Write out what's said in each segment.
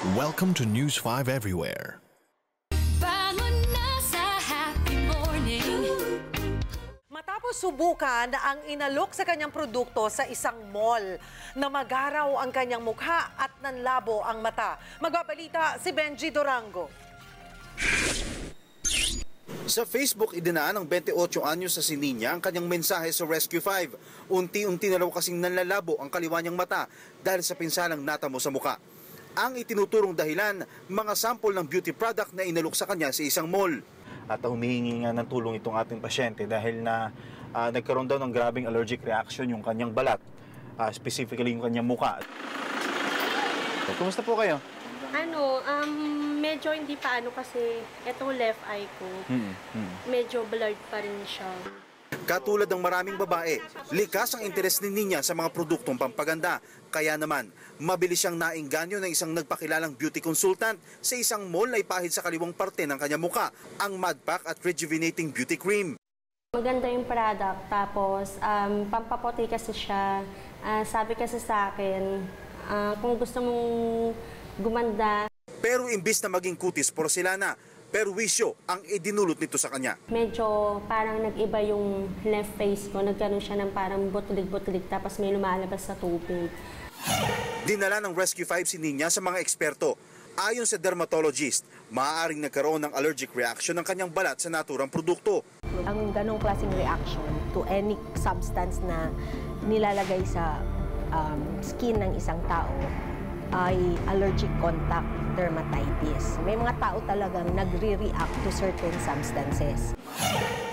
Welcome to News 5 Everywhere. Matapos subukan ang inalok sa kanyang produkto sa isang mall, namagaraw ang kanyang mukha at nanlabo ang mata. Magbabalita si Benji Durango. Sa Facebook, idinaan ng 28 anyos sa Sininya ang kanyang mensahe sa Rescue 5. Unti-unti na raw kasing nanlalabo ang kaliwa niyang mata dahil sa pinsalang natamo sa mukha. Ang itinuturong dahilan, mga sample ng beauty product na inalok sa kanya sa isang mall. At humihingi nga ng tulong itong ating pasyente dahil na nagkaroon daw ng grabing allergic reaction yung kanyang balat, specifically yung kanyang mukha. Kumusta po kayo? Medyo hindi pa kasi itong left eye ko, medyo blurred pa rin siya. Katulad ng maraming babae, likas ang interes ni Ninya sa mga produktong pampaganda. Kaya naman, mabilis siyang naengganyo ng isang nagpakilalang beauty consultant sa isang mall na ipahid sa kaliwang parte ng kanyang muka, ang Mud Pack at Rejuvenating Beauty Cream. Maganda yung product, tapos pampaputi kasi siya. Sabi kasi sa akin, kung gusto mong gumanda. Pero imbis na maging kutis porcelana, perwisyo ang idinulot nito sa kanya. Medyo parang nag-iba yung left face ko. Nagkaroon siya ng parang butlig-butlig tapos may lumalabas sa tubig. Dinala ng Rescue 5 si Ninya sa mga eksperto. Ayon sa dermatologist, maaaring nagkaroon ng allergic reaction ng kanyang balat sa naturang produkto. Ang ganong klaseng reaction to any substance na nilalagay sa skin ng isang tao ay allergic contact dermatitis. May mga tao talagang nagre-react to certain substances.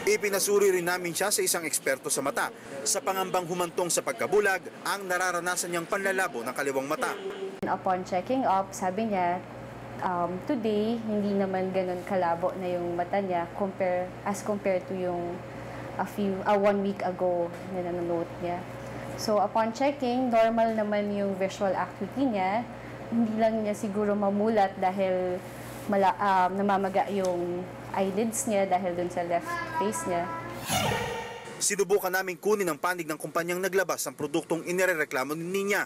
Ipinasuri rin namin siya sa isang eksperto sa mata. Sa pangambang humantong sa pagkabulag, ang nararanasan niyang panlalabo ng kaliwang mata. Upon checking up, sabi niya, today, hindi naman ganun kalabo na yung mata niya as compared to yung 1 week ago na nanonote niya. So upon checking, normal naman yung visual acuity niya. Hindi lang niya siguro mamulat dahil namamaga yung eyelids niya dahil dun sa left face niya. Sinubukan namin kunin ang panig ng kumpanyang naglabas ng produktong inirereklamo ni Ninya.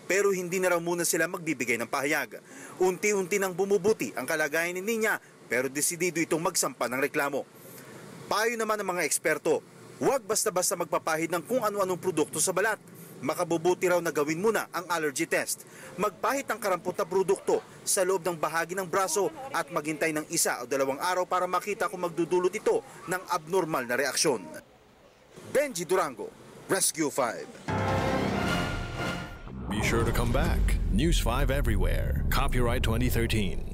Pero hindi na raw muna sila magbibigay ng pahayag. Unti-unti nang bumubuti ang kalagayan ni Ninya pero desidido itong magsampa ng reklamo. Payo naman ng mga eksperto, huwag basta-basta magpapahid ng kung ano-anong produkto sa balat. Makabubuti raw na gawin muna ang allergy test. Magpahid ng karampot na produkto sa loob ng bahagi ng braso at maghintay ng 1 o 2 araw para makita kung magdudulot ito ng abnormal na reaksyon. Benji Durango, Rescue 5. Be sure to come back. News 5 Everywhere. Copyright 2013.